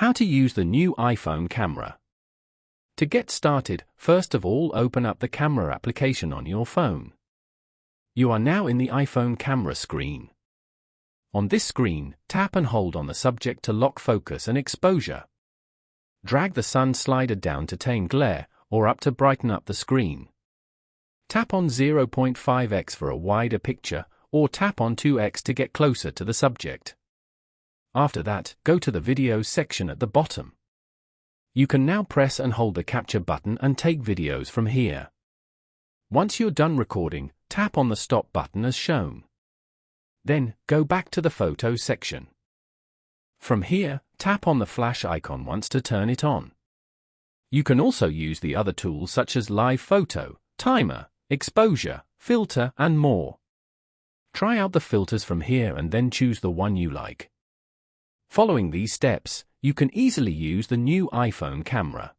How to use the new iPhone camera. To get started, first of all open up the camera application on your phone. You are now in the iPhone camera screen. On this screen, tap and hold on the subject to lock focus and exposure. Drag the sun slider down to tame glare, or up to brighten up the screen. Tap on 0.5x for a wider picture, or tap on 2x to get closer to the subject. After that, go to the video section at the bottom. You can now press and hold the capture button and take videos from here. Once you're done recording, tap on the stop button as shown. Then, go back to the photo section. From here, tap on the flash icon once to turn it on. You can also use the other tools such as live photo, timer, exposure, filter, and more. Try out the filters from here and then choose the one you like. Following these steps, you can easily use the new iPhone camera.